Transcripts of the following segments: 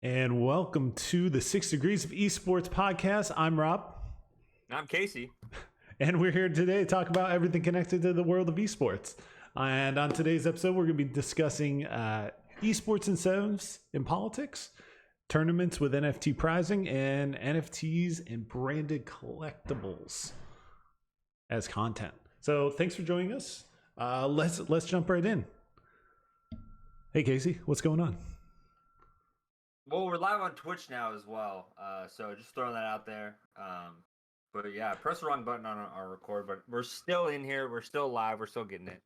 And welcome to the 6 Degrees of Esports Podcast. I'm Rob, I'm Casey. and we're here today to talk about everything connected to the world of esports. And on today's episode, we're going to be discussing esports incentives in politics, tournaments with NFT prizing, and NFTs and branded collectibles as content. So thanks for joining us. Let's jump right in. Hey Casey, what's going on? Well, we're live on Twitch now as well, so just throwing that out there. But yeah, press the wrong button on our record, but we're still in here. We're still live. We're still getting it.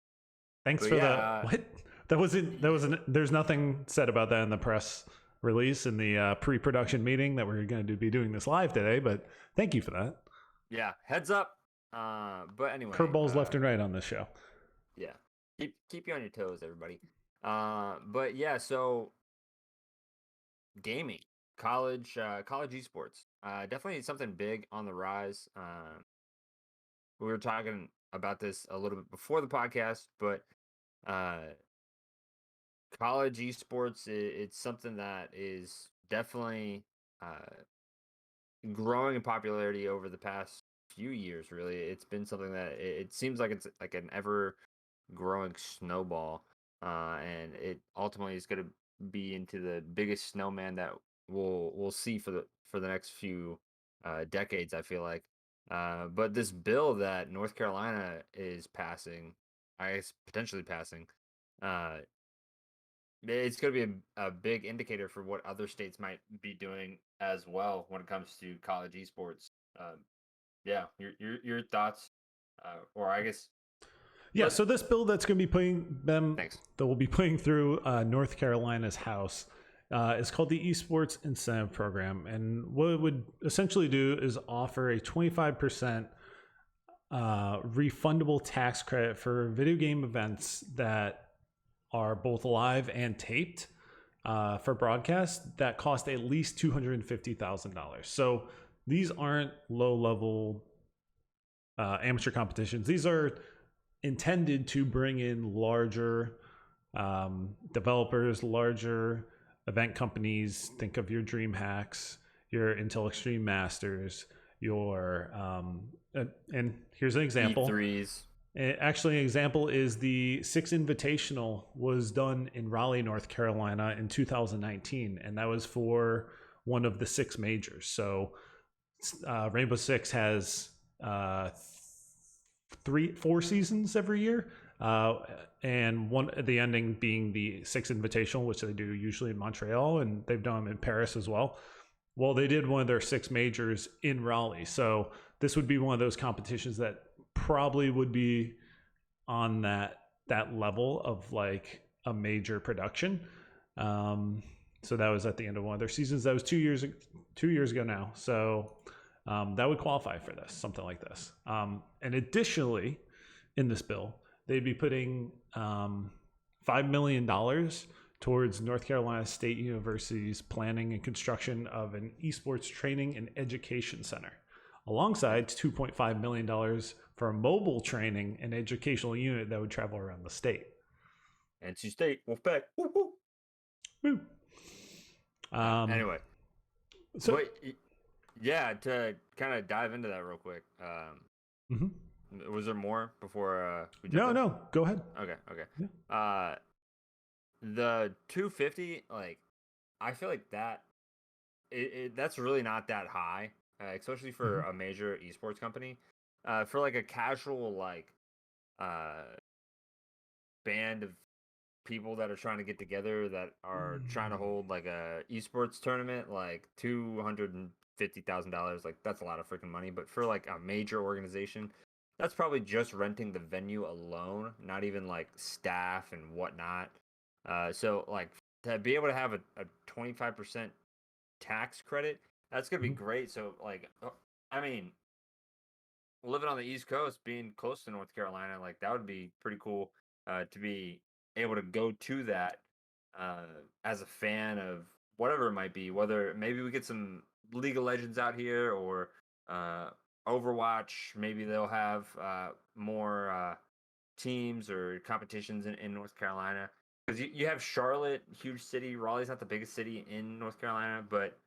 Thanks But for yeah, the what? That wasn't. There's nothing said about that in the press release in the pre-production meeting that we're going to be doing this live today. But thank you for that. Yeah, heads up. But anyway, Curveballs left and right on this show. Yeah, keep you on your toes, everybody. But yeah, so gaming, college esports, definitely something big on the rise. We were talking about this a little bit before the podcast, but college esports, it's something that is definitely growing in popularity over the past few years. Really, it's been something that it seems like it's like an ever growing snowball, and it ultimately is going to be into the biggest snowman that we'll see for the next few decades, I feel like. But this bill that North Carolina is passing, I guess potentially passing, uh, it's going to be a big indicator for what other states might be doing as well when it comes to college esports. Yeah, your thoughts, or I guess. Yeah. So this bill that's going to be putting them Thanks. that will be putting through North Carolina's House is called the Esports Incentive Program, and what it would essentially do is offer a 25% refundable tax credit for video game events that are both live and taped for broadcast that cost at least $250,000. So these aren't low level amateur competitions. These are intended to bring in larger developers, larger event companies. Think of your DreamHacks, your Intel Extreme Masters, your and here's an example. E3s. Actually, an example is the Six Invitational was done in Raleigh, North Carolina in 2019, and that was for one of the six majors. So Rainbow Six has 4 seasons every year, and one the ending being the Six Invitational, which they do usually in Montreal, and they've done them in Paris as well. Well, they did one of their six majors in Raleigh, so this would be one of those competitions that probably would be on that level of like a major production. So that was at the end of one of their seasons. That was 2 years ago now. So that would qualify for this, something like this. And additionally, in this bill, they'd be putting $5 million towards North Carolina State University's planning and construction of an esports training and education center, alongside $2.5 million for a mobile training and educational unit that would travel around the state. NC State, Wolfpack. Woo, woo. Woo. Anyway, So but yeah, to kind of dive into that real quick. Was there more before we jumped in? no, go ahead. Okay. Yeah. The 250, like, I feel like that that's really not that high, especially for a major esports company. For like a casual like band of people that are trying to get together that are trying to hold like a esports tournament, like $250,000, like that's a lot of freaking money. But for like a major organization, that's probably just renting the venue alone, not even like staff and whatnot. So like to be able to have a 25% tax credit, that's gonna be great. So like, I mean, living on the East Coast, being close to North Carolina, like that would be pretty cool to be able to go to that as a fan of whatever it might be. Whether maybe we get some League of Legends out here or Overwatch, maybe they'll have more teams or competitions in North Carolina. because you have Charlotte, huge city. Raleigh's not the biggest city in North Carolina, but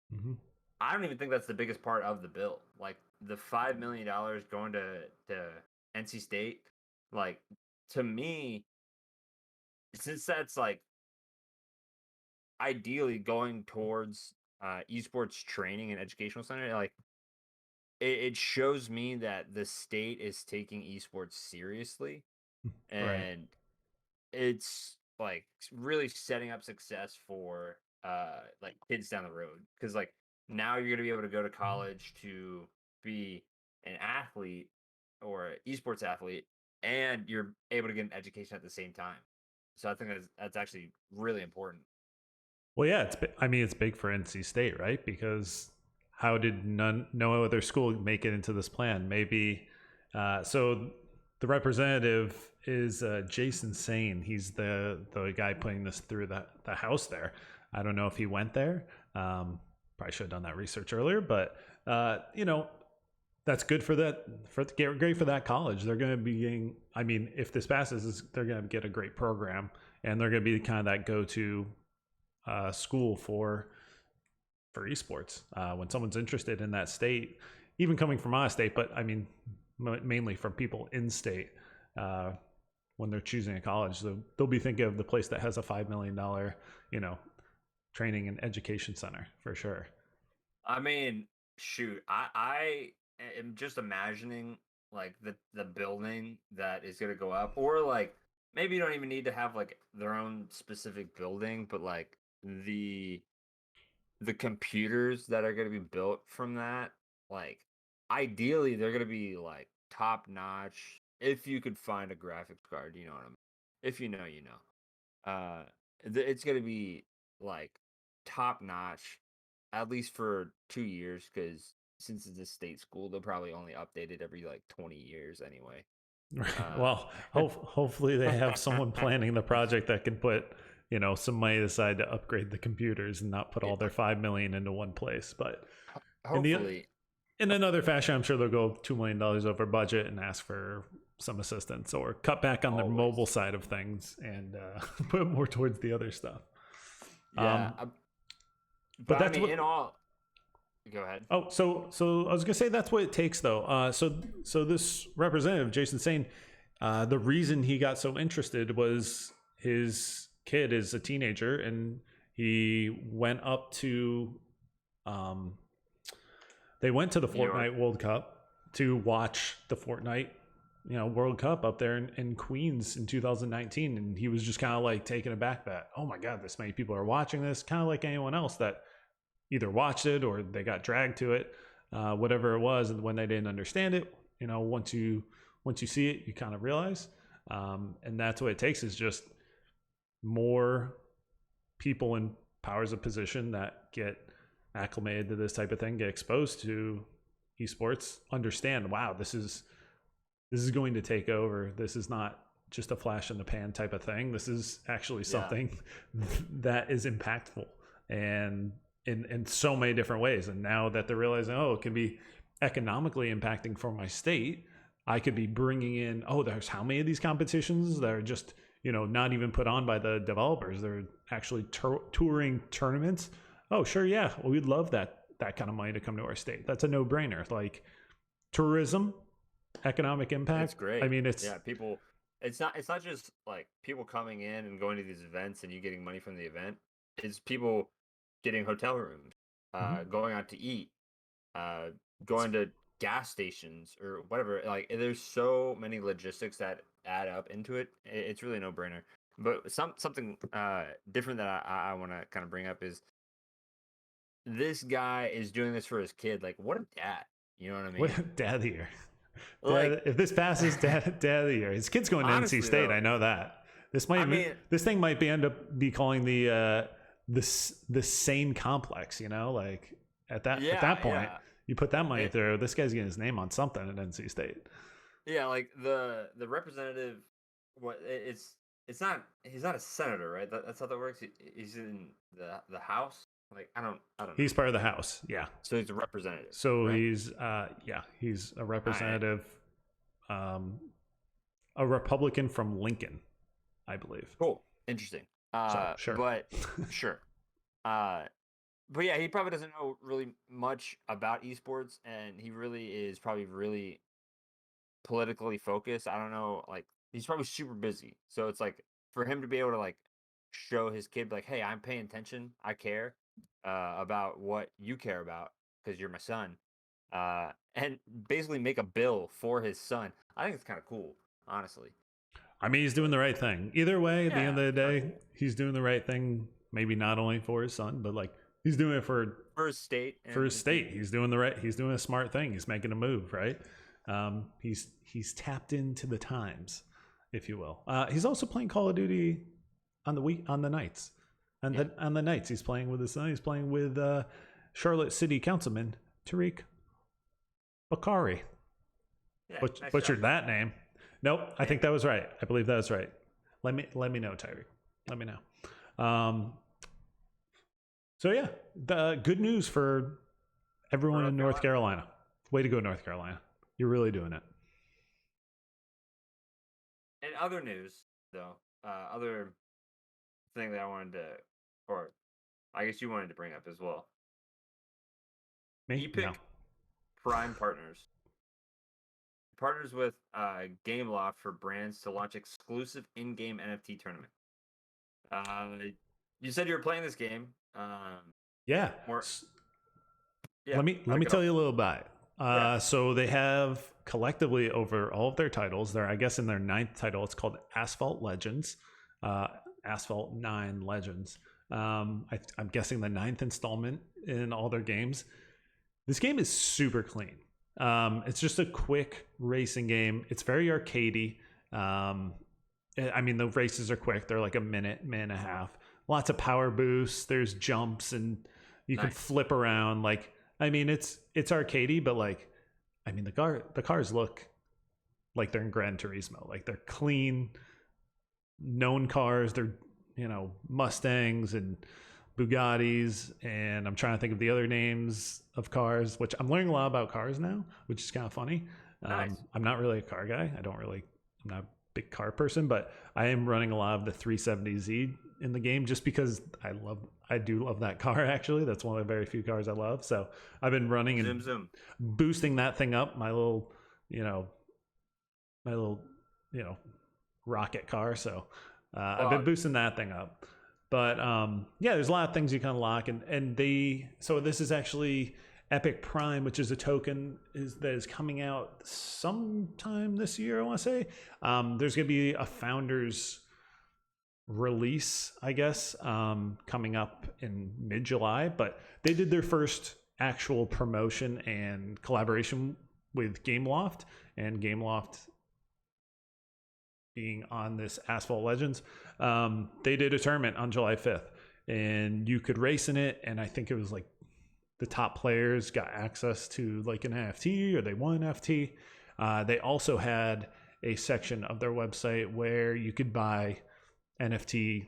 I don't even think that's the biggest part of the bill. Like the $5 million going to NC State, like to me, since that's like ideally going towards esports training and educational center, like it shows me that the state is taking esports seriously, Right. and it's like really setting up success for like kids down the road, because like now you're going to be able to go to college to be an athlete or an esports athlete, and you're able to get an education at the same time. So I think that's actually really important. Well, yeah, I mean, it's big for NC State, right? Because how did no other school make it into this plan? Maybe, so the representative is Jason Sane. He's the guy putting this through the House there. I don't know if he went there. Probably should have done that research earlier, but you know, that's good for that. Great for that college. They're going to be getting. I mean, if this passes, they're going to get a great program, and they're going to be kind of that go-to school for esports when someone's interested in that state, even coming from out of state, but I mean mainly from people in state. When they're choosing a college, they'll be thinking of the place that has a $5 million, training and education center for sure. I mean, shoot, I am just imagining like the building that is going to go up, or like maybe you don't even need to have like their own specific building, but like the computers that are going to be built from that, like ideally they're going to be like top notch. If you could find a graphics card, you know what I mean. If you know, you know. It's going to be like top notch, at least for 2 years, because since it's a state school, they'll probably only update it every like 20 years anyway. Right. Well, hopefully they have someone planning the project that can put some money aside to upgrade the computers and not put all their 5 million into one place. But hopefully, in another fashion, I'm sure they'll go $2 million over budget and ask for some assistance or cut back on their mobile side of things and put more towards the other stuff. Yeah, but that's I mean, what. in all, go ahead. Oh, so I was gonna say that's what it takes, though. So this representative, Jason Sane, the reason he got so interested was his kid is a teenager, and he went up to, they went to the Fortnite World Cup to watch the Fortnite, World Cup up there in Queens in 2019, and he was just kind of like taken aback that, oh my God, this many people are watching this, kind of like anyone else that either watched it or they got dragged to it, whatever it was. And when they didn't understand it, once you see it, you kind of realize, and that's what it takes is just more people in powers of position that get acclimated to this type of thing, get exposed to esports, understand, wow, this is going to take over. This is not just a flash in the pan type of thing. This is actually something that is impactful and in so many different ways. And now that they're realizing, it can be economically impacting for my state, I could be bringing in, there's how many of these competitions that are just, not even put on by the developers. They're actually touring tournaments. Oh, sure. Yeah. Well, we'd love that kind of money to come to our state. That's a no-brainer. Like tourism, economic impact. It's great. I mean, it's people. It's not just like people coming in and going to these events and you getting money from the event. It's people getting hotel rooms, going out to eat, going to gas stations or whatever. Like there's so many logistics that add up into it. It's really a no-brainer. But something different that I want to kind of bring up is this guy is doing this for his kid. Like, what a dad. You know what I mean? What dad of the year. Like, if this passes, dad of the year. His kid's going to NC State. Though, I know that. This thing might end up be calling the same complex. Like at that point, you put that money through. This guy's getting his name on something at NC State. Yeah, like the representative. What it's not. He's not a senator, right? That's how that works. He's in the House. Like I don't know. He's part of the House. Yeah. So he's a representative. So right? he's a representative, a Republican from Lincoln, I believe. Cool. Interesting. So sure. But sure. But yeah, he probably doesn't know really much about esports, and he really is probably really politically focused. I don't know, like he's probably super busy. So it's like for him to be able to like show his kid like, hey, I'm paying attention, I care about what you care about because you're my son, and basically make a bill for his son. I think it's kind of cool, honestly. I mean, he's doing the right thing. Either way, at the end Yeah, of the it's kinda day, cool. he's doing the right thing. Maybe not only for his son, but like he's doing it For his state for and his his state. community. He's doing the right. He's doing a smart thing. He's making a move, right? He's tapped into the times, if you will. He's also playing Call of Duty on the nights, and Yeah. on the nights he's playing with his son. He's playing with Charlotte City Councilman Tariq Bakari. Yeah, nice Butchered job. that name. Nope, I think that was right. I believe that was right. Let me know, Tyree. Let me know. So yeah, the good news for everyone in North Carolina. Way to go, North Carolina. You're really doing it. In other news, though, other thing that I wanted to, or I guess you wanted to bring up as well. Me? No. Epic Prime partners with GameLoft for brands to launch exclusive in-game NFT tournament. You said you were playing this game. Yeah. More, yeah. Let me tell you a little about it. Yeah. So they have collectively over all of their titles. They're I guess in their 9th title. It's called Asphalt Legends, Asphalt 9 Legends. I'm guessing the 9th installment in all their games. This game is super clean. It's just a quick racing game. It's very arcadey. I mean, the races are quick. They're like a minute and a half. Lots of power boosts. There's jumps, and you can flip around. Like, I mean, it's arcadey, but like, I mean, the cars look like they're in Gran Turismo. Like they're clean, known cars. They're Mustangs and Bugattis, and I'm trying to think of the other names of cars, which I'm learning a lot about cars now, which is kind of funny. Nice. I'm not really a car guy. I'm not a big car person, but I am running a lot of the 370Z in the game just because I do love that car. Actually, that's one of the very few cars I love. So I've been running and boosting that thing up. My little rocket car. So I've been boosting that thing up. But yeah, there's a lot of things you can unlock, so this is actually Epic Prime, which is a token that is coming out sometime this year. I want to say there's going to be a founders release, I guess, coming up in mid-July. But they did their first actual promotion and collaboration with GameLoft, and GameLoft being on this Asphalt Legends. They did a tournament on July 5th, and you could race in it. And I think it was like the top players got access to like an NFT, or they won an NFT. They also had a section of their website where you could buy NFT,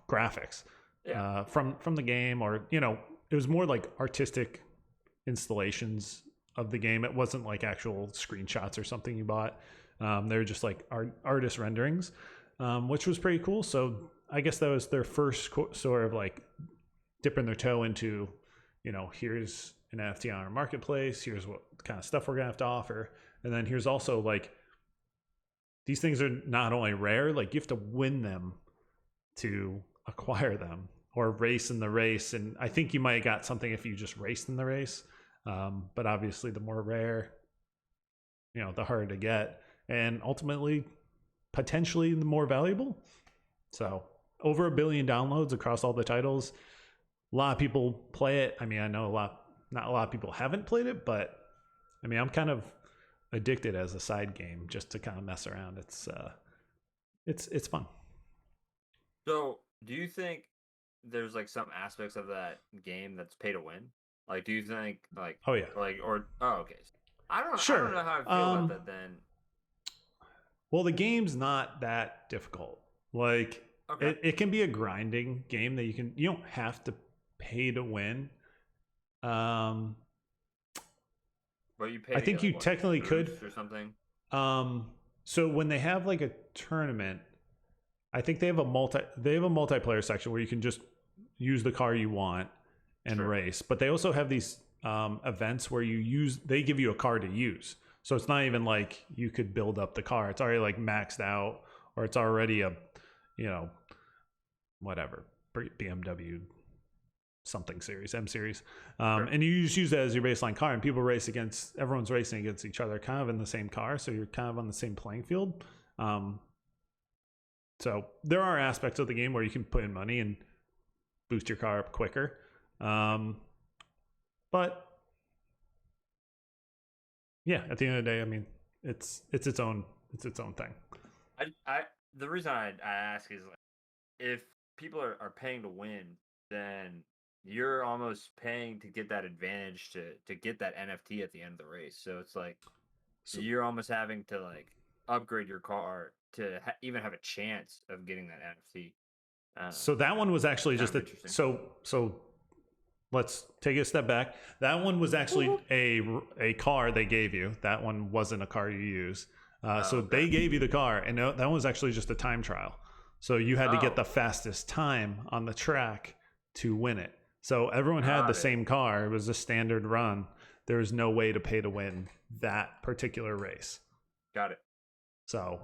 graphics from the game, or it was more like artistic installations of the game. It wasn't like actual screenshots or something you bought. They were just like artist renderings, which was pretty cool. So I guess that was their first sort of like dipping their toe into, here's an NFT on our marketplace. Here's what kind of stuff we're gonna have to offer. And then here's also like, these things are not only rare, like you have to win them to acquire them or race in the race. And I think you might have got something if you just raced in the race. But obviously the more rare, the harder to get, and ultimately potentially the more valuable. So over 1 billion downloads across all the titles. A lot of people play it. I mean, I know not a lot of people haven't played it, but I mean, I'm kind of addicted as a side game just to kind of mess around. It's fun. So do you think there's like some aspects of that game that's pay to win? Like, do you think like, oh yeah, like, or, okay. Sure. I don't know how I feel about that then. Well, the game's not that difficult. Like, Okay. it can be a grinding game that you don't have to pay to win. But you pay. I think you technically could or something. So when they have like a tournament, I think they have a multiplayer section where you can just use the car you want and Sure. race. But they also have these events where they give you a car to use. So it's not even like you could build up the car. It's already like maxed out, or it's already a, whatever, BMW something series, M series. Sure. And you just use that as your baseline car, and everyone's racing against each other kind of in the same car. So you're kind of on the same playing field. So there are aspects of the game where you can put in money and boost your car up quicker. But yeah, at the end of the day, I mean, it's its own thing. The reason I ask is, like, if people are paying to win, then you're almost paying to get that advantage to get that NFT at the end of the race. So it's like you're almost having to like upgrade your car to even have a chance of getting that NFT. So that one was actually just so let's take a step back. That one was actually a car they gave you. That one wasn't a car you use. So they gave you the car, and that one was actually just a time trial. So you had to get the fastest time on the track to win it. So everyone had the same car. It was a standard run. There was no way to pay to win that particular race. Got it. So,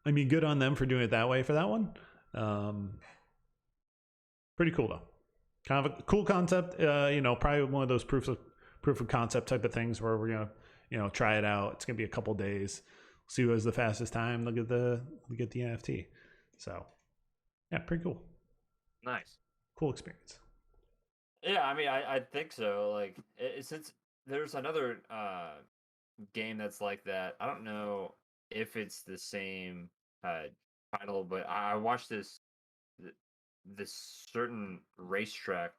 I mean, good on them for doing it that way for that one. Pretty cool though. Kind of a cool concept. Probably one of those proof of concept type of things where we're gonna, try it out. It's gonna be a couple days. See who has the fastest time. Look at the NFT. So, yeah, pretty cool. Nice. Cool experience. Yeah, I mean, I think so. Like, since there's another game that's like that, I don't know if it's the same title, but I watched this certain racetrack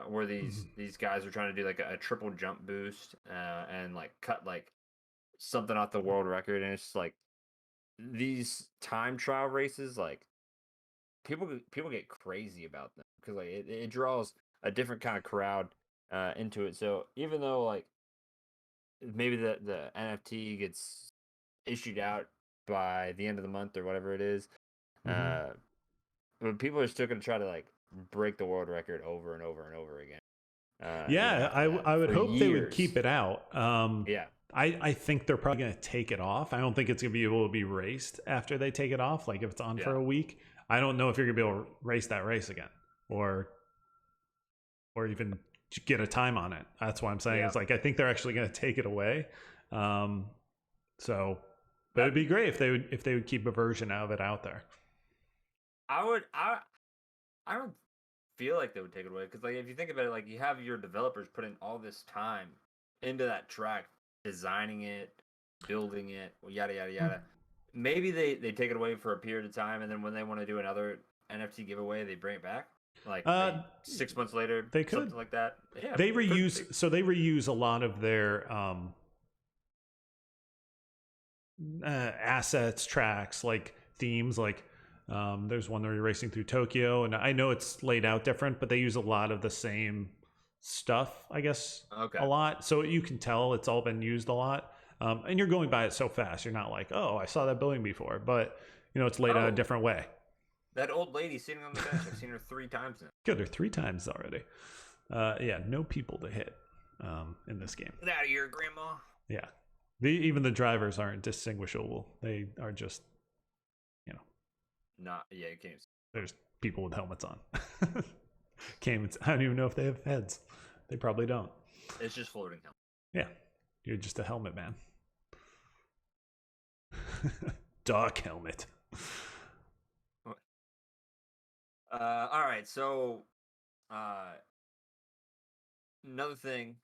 where these guys are trying to do like a triple jump boost and like cut like something off the world record, and it's like these time trial races, like people get crazy about them because like it draws a different kind of crowd into it. So even though like maybe the NFT gets issued out by the end of the month or whatever it is, but people are still going to try to like break the world record over and over and over again. I would hope they would keep it out. Yeah. I think they're probably going to take it off. I don't think it's going to be able to be raced after they take it off. Like if it's on for a week, I don't know if you're going to be able to race that race again or even get a time on it. That's why I'm saying it's like I think they're actually going to take it away. So, but it'd be great if they would keep a version of it out there. I don't feel like they would take it away because like if you think about it, like you have your developers putting all this time into that track, designing it, building it, yada yada yada. Maybe they take it away for a period of time, and then when they want to do another NFT giveaway, they bring it back. Like 6 months later, they could something like that. Yeah, they reuse a lot of their assets, tracks, like themes. Like there's one where you're racing through Tokyo, and I know it's laid out different, but they use a lot of the same stuff, I guess. A lot, so you can tell it's all been used a lot. And you're going by it so fast, you're not like, oh, I saw that building before, but it's laid out a different way. That old lady sitting on the bench, I've seen her 3 times now. Good, her 3 times already. Yeah, no people to hit in this game. Get out of here, Grandma. Yeah, even the drivers aren't distinguishable. They are just, you can't. There's people with helmets on. I don't even know if they have heads. They probably don't. It's just floating helmet. Yeah, you're just a helmet man. Dark helmet. All right, so another thing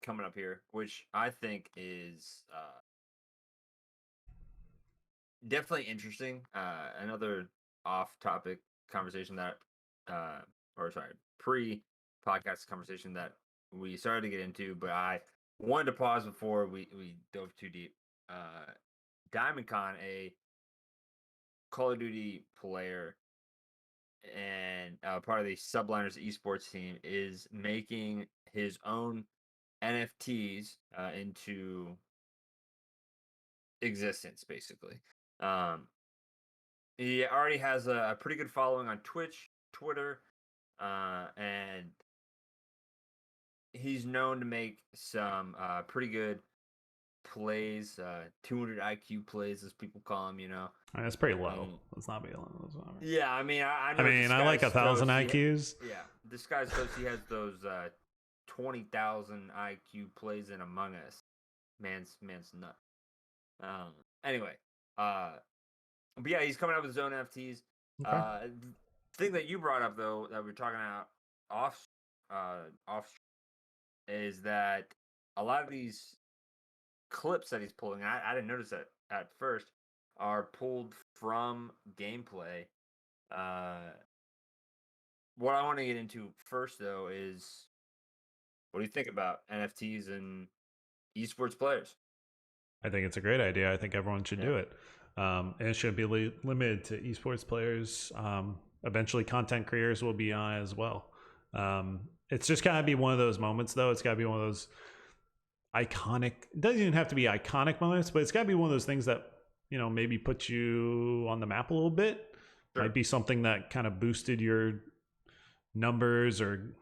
coming up here, which I think is definitely interesting. Another off-topic conversation that, pre-podcast conversation that we started to get into, but I wanted to pause before we dove too deep. DiamondCon, a Call of Duty player and part of the Subliners esports team, is making his own NFTs into existence, basically. He already has a pretty good following on Twitch, Twitter, and he's known to make some pretty good plays, 200 IQ plays, as people call them. I mean, it's pretty low. Let's not be low. Yeah, I mean, I know. I mean, I like 1,000 IQs. Yeah, this guy's toast. He has those 20,000 IQ plays in Among Us. Man's nut. Anyway, but yeah, he's coming out with his own NFTs. Okay. The thing that you brought up though, that we're talking about off, is that a lot of these clips that he's pulling, I didn't notice that at first, are pulled from gameplay. What I want to get into first though is, what do you think about NFTs and esports players? I think it's a great idea. I think everyone should do it. And it shouldn't be limited to esports players. Eventually, content creators will be on as well. It's just got to be one of those moments, though. It's got to be one of those iconic, it doesn't even have to be iconic moments, but it's got to be one of those things that, maybe put you on the map a little bit. Sure. Might be something that kind of boosted your numbers or,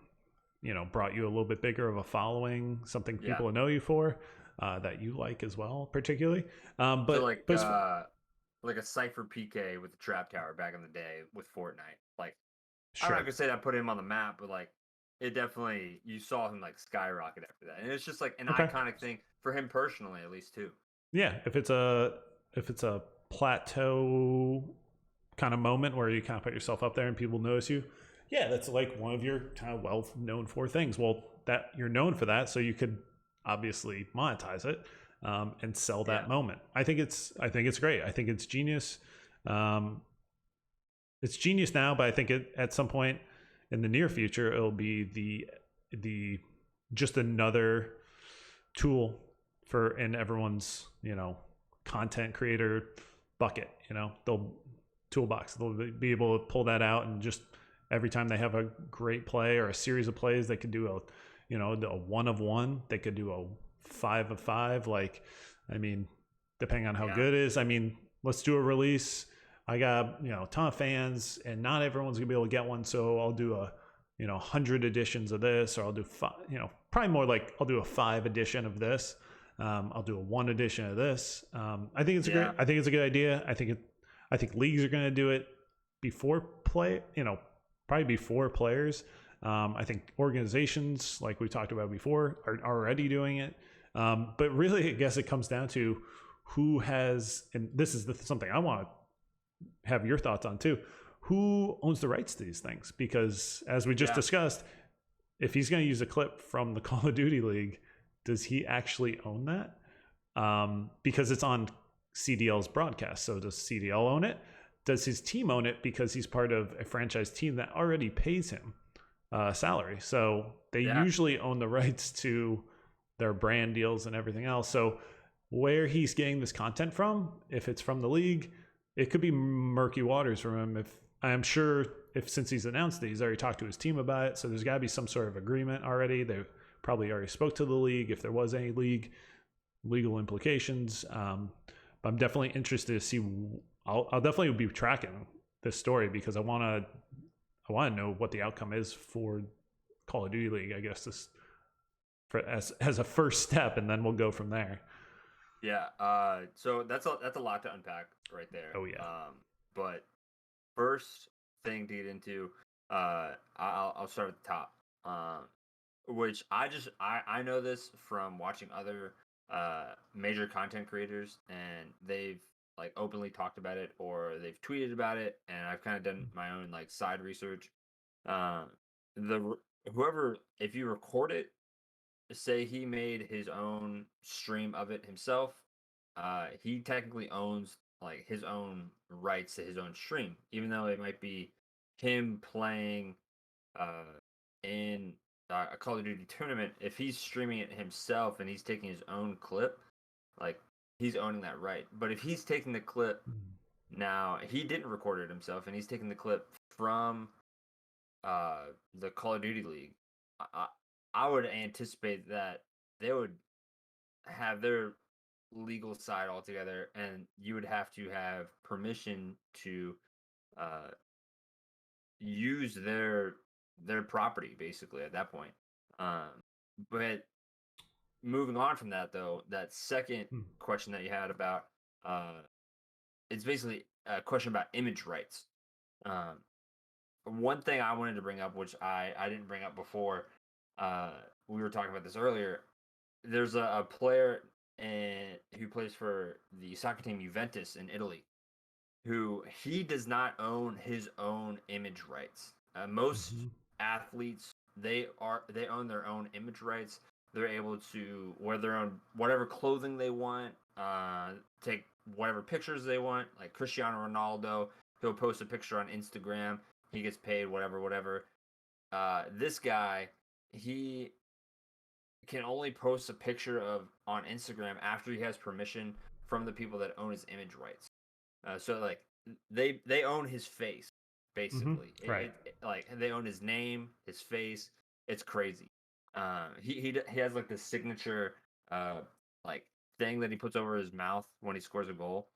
brought you a little bit bigger of a following, something people know you for. That you like as well, particularly. But so like a Cypher PK with the Trap Tower back in the day with Fortnite. Like, sure. I'm not gonna say that put him on the map, but like, it definitely, you saw him like skyrocket after that, and it's just like an iconic thing for him personally, at least too. Yeah, if it's a plateau kind of moment where you kind of put yourself up there and people notice you, yeah, that's like one of your kind of well known for things. Well, that you're known for that, so you could obviously monetize it and sell that moment. I think it's great. I think it's genius. It's genius now, but I think at some point in the near future, it'll be the just another tool in everyone's content creator bucket. They'll toolbox. They'll be able to pull that out, and just every time they have a great play or a series of plays, they could do a 1 of 1. They could do a 5 of 5. Like, I mean, depending on how good it is. I mean, let's do a release. I got a ton of fans, and not everyone's gonna be able to get one. So I'll do a 100 editions of this, or I'll do probably more like I'll do a 5 edition of this. I'll do a 1 edition of this. I think it's great. I think it's a good idea. I think leagues are gonna do it before probably before players. I think organizations, like we talked about before, are already doing it. But really, I guess it comes down to who has, and this is something I want to have your thoughts on too, who owns the rights to these things? Because as we just discussed, if he's going to use a clip from the Call of Duty League, does he actually own that? Because it's on CDL's broadcast. So does CDL own it? Does his team own it because he's part of a franchise team that already pays him salary? So they usually own the rights to their brand deals and everything else. So where he's getting this content from, if it's from the league, it could be murky waters for him. Since he's announced that he's already talked to his team about it, so there's got to be some sort of agreement already. They probably already spoke to the league if there was any legal implications. But I'm definitely interested to see. I'll definitely be tracking this story because I want to know what the outcome is for Call of Duty League, I guess, as a first step, and then we'll go from there. Yeah. So that's a lot to unpack right there. Oh yeah. But first thing to get into, I'll start at the top. Which I know this from watching other major content creators, and they've like openly talked about it or they've tweeted about it, and I've kind of done my own like side research. Whoever, if you record it, say he made his own stream of it himself, he technically owns like his own rights to his own stream, even though it might be him playing in a Call of Duty tournament. If he's streaming it himself and he's taking his own clip, like, he's owning that right. But if he's taking the clip, now he didn't record it himself and he's taking the clip from the Call of Duty League, I would anticipate that they would have their legal side altogether, and you would have to have permission to use their property basically at that point. But moving on from that, though, that second question that you had about it's basically a question about image rights. One thing I wanted to bring up, which I didn't bring up before, we were talking about this earlier. There's a player who plays for the soccer team Juventus in Italy, who he does not own his own image rights. Most athletes they own their own image rights. They're able to wear their own whatever clothing they want, take whatever pictures they want. Like Cristiano Ronaldo, he'll post a picture on Instagram. He gets paid whatever. This guy, he can only post a picture on Instagram after he has permission from the people that own his image rights. So like they own his face basically. Right. Like they own his name, his face. It's crazy. He has like this signature like thing that he puts over his mouth when he scores a goal.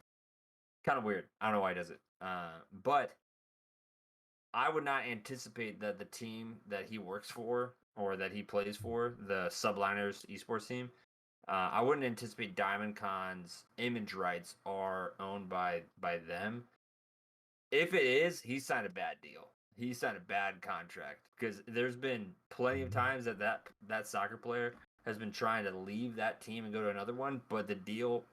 Kind of weird. I don't know why he does it. But I would not anticipate that the team that he works for or that he plays for, the Subliners esports team, I wouldn't anticipate Diamond Con's image rights are owned by them. If it is, he signed a bad deal. He signed a bad contract because there's been plenty of times that soccer player has been trying to leave that team and go to another one, but the deal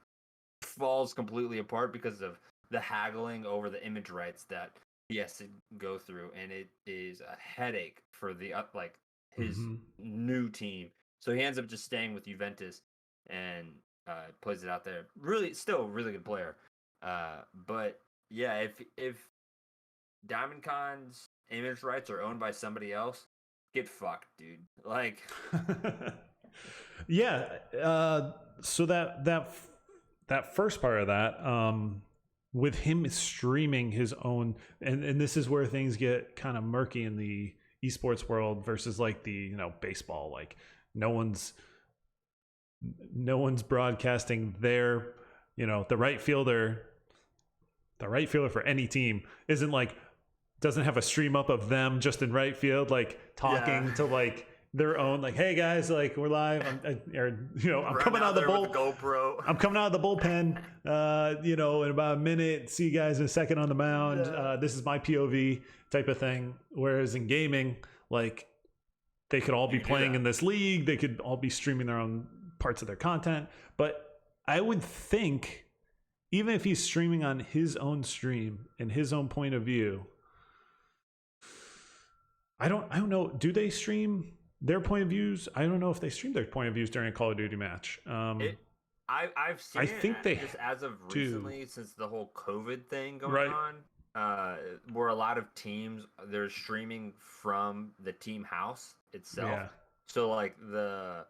falls completely apart because of the haggling over the image rights that he has to go through, and it is a headache for the his new team. So he ends up just staying with Juventus and plays it out there. Really, still a really good player. But yeah, if Diamond Con's image rights are owned by somebody else, get fucked, dude. Like, yeah. So that first part of that, with him streaming his own, and this is where things get kind of murky in the esports world versus like the baseball. Like no one's broadcasting their the right fielder for any team doesn't have a stream up of them just in right field, like talking to like their own, like, hey guys, like we're live. I'm coming out of the GoPro. I'm coming out of the bullpen, in about a minute. See you guys in a second on the mound. This is my POV type of thing. Whereas in gaming, like they could all be playing in this league. They could all be streaming their own parts of their content. But I would think even if he's streaming on his own stream and his own point of view, I don't know. Do they stream their point of views? I don't know if they stream their point of views during a Call of Duty match. I've seen just as of recently, since the whole COVID thing going on, where a lot of teams they're streaming from the team house itself. Yeah. So like but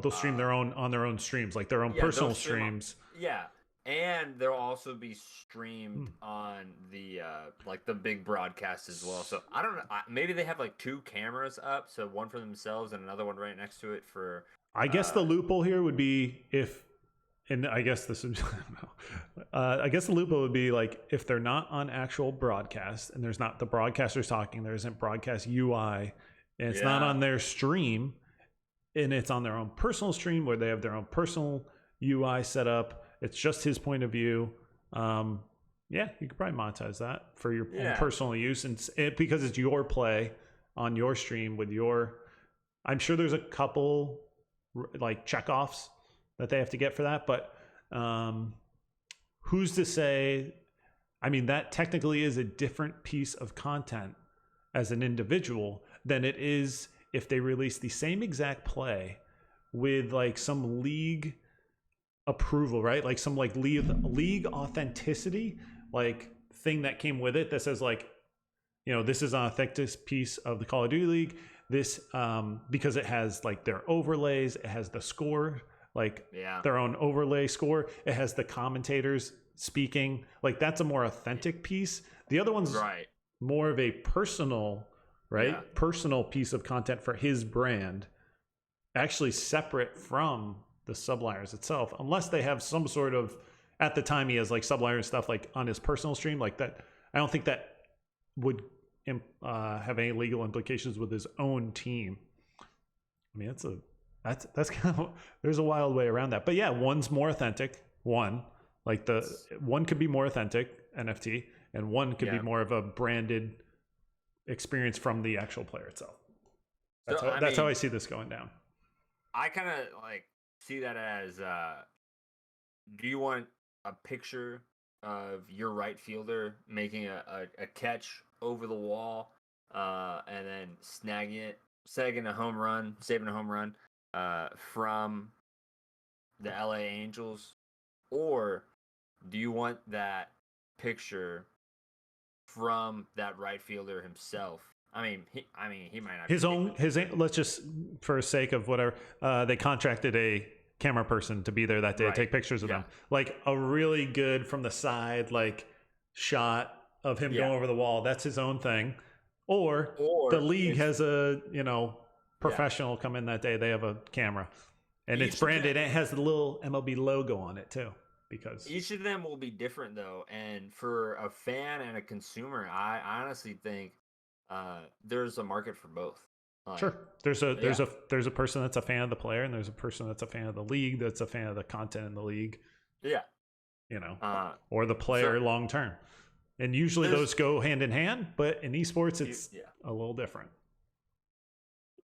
they'll stream their own streams, like their own personal streams. And they'll also be streamed on the like the big broadcast as well. So I don't know. Maybe they have like two cameras up, so one for themselves and another one right next to it for. I guess the loophole here would be I guess this is, I don't know. I guess the loophole would be like if they're not on actual broadcast and there's not the broadcasters talking, there isn't broadcast UI, and it's not on their stream, and it's on their own personal stream where they have their own personal UI set up. It's just his point of view. You could probably monetize that for your own personal use, and because it's your play on your stream with your. I'm sure there's a couple like checkoffs that they have to get for that, but who's to say? I mean, that technically is a different piece of content as an individual than it is if they release the same exact play with like some league approval, right? Like some like league authenticity like thing that came with it that says like, this is an authentic piece of the Call of Duty League. This because it has like their overlays, it has the score, like their own overlay score, it has the commentators speaking, like that's a more authentic piece. The other one's more of a personal, personal piece of content for his brand, actually separate from the subliners itself, unless they have some sort of, at the time he has like subliner stuff like on his personal stream like that. I don't think that would have any legal implications with his own team. I mean, that's kind of, there's a wild way around that. But yeah, one's more authentic. One could be more authentic NFT, and one could be more of a branded experience from the actual player itself. That's how I see this going down. I kind of like see that as, do you want a picture of your right fielder making a catch over the wall, and then saving a home run from the LA Angels, or do you want that picture from that right fielder himself? I mean, he might not. Let's just, for sake of whatever, they contracted a camera person to be there that day to take pictures of them. Like a really good from the side, like shot of him going over the wall. That's his own thing. Or the league has a, professional come in that day. They have a camera, and it's branded. And it has the little MLB logo on it too. Because each of them will be different though, and for a fan and a consumer, I honestly think there's a market for both. Sure, there's a person that's a fan of the player, and there's a person that's a fan of the league, that's a fan of the content in the league. Yeah, or the player long term, and usually those go hand in hand. But in esports, it's a little different.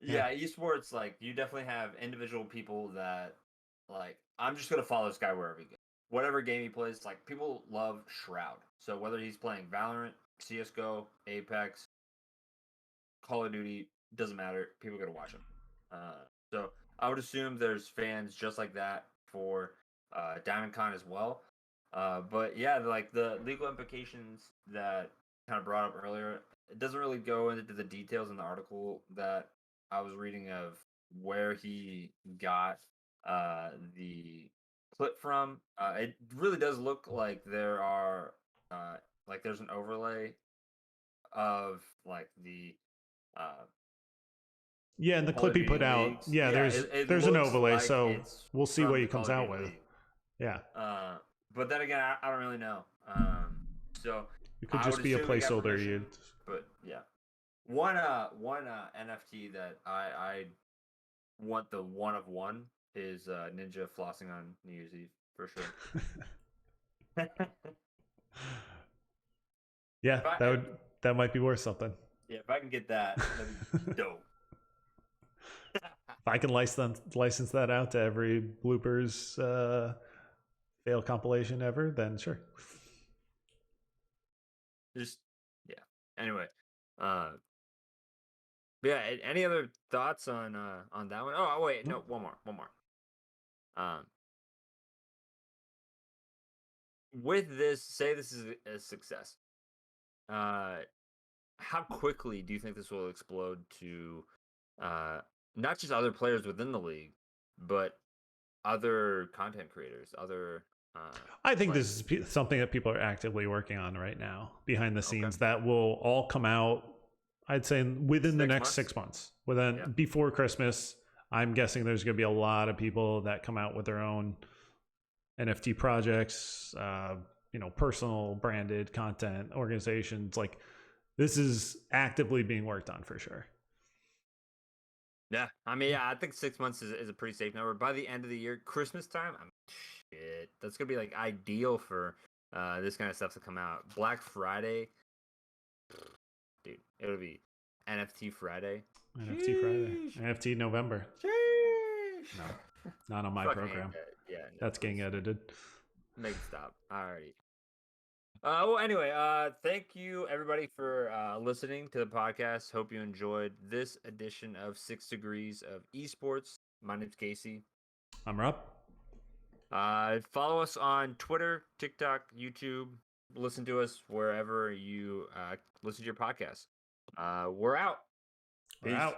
Yeah, esports, like, you definitely have individual people that, like, I'm just gonna follow this guy wherever he goes. Whatever game he plays, like, people love Shroud. So whether he's playing Valorant, CSGO, Apex, Call of Duty, doesn't matter. People are gonna watch him. So I would assume there's fans just like that for DiamondCon as well. But yeah, like the legal implications that kind of brought up earlier, it doesn't really go into the details in the article that I was reading of where he got the clip from. It really does look like there are like there's an overlay of like the and the clip he put out, there's an overlay, like so we'll see what he comes out with. Yeah. But then again, I don't really know. So it could just be a placeholder. But yeah, one NFT that I want the one of one is Ninja flossing on New Year's Eve for sure. Yeah, that might be worth something. Yeah, if I can get that, that'd be dope. If I can license that out to every bloopers fail compilation ever, then sure. Anyway, yeah. Any other thoughts on that one? Oh wait, no, one more. With this, say this is a success. How quickly do you think this will explode to not just other players within the league, but other content creators, other I think this is something that people are actively working on right now behind the scenes that will all come out, I'd say, within the next 6 months. Before Christmas, I'm guessing there's going to be a lot of people that come out with their own NFT projects, personal branded content organizations. Like, this is actively being worked on for sure. Yeah, I mean, I think 6 months is a pretty safe number. By the end of the year, Christmas time, that's gonna be like ideal for this kind of stuff to come out. Black Friday, dude, it'll be NFT Friday. NFT November. Sheesh. No, not on my program. Yeah, that's getting edited. Make it stop. Alrighty. Well, anyway, thank you everybody for listening to the podcast. Hope you enjoyed this edition of 6 Degrees of Esports. My name's Casey. I'm Rob. Follow us on Twitter, TikTok, YouTube. Listen to us wherever you listen to your podcast. We're out. Peace. We're out.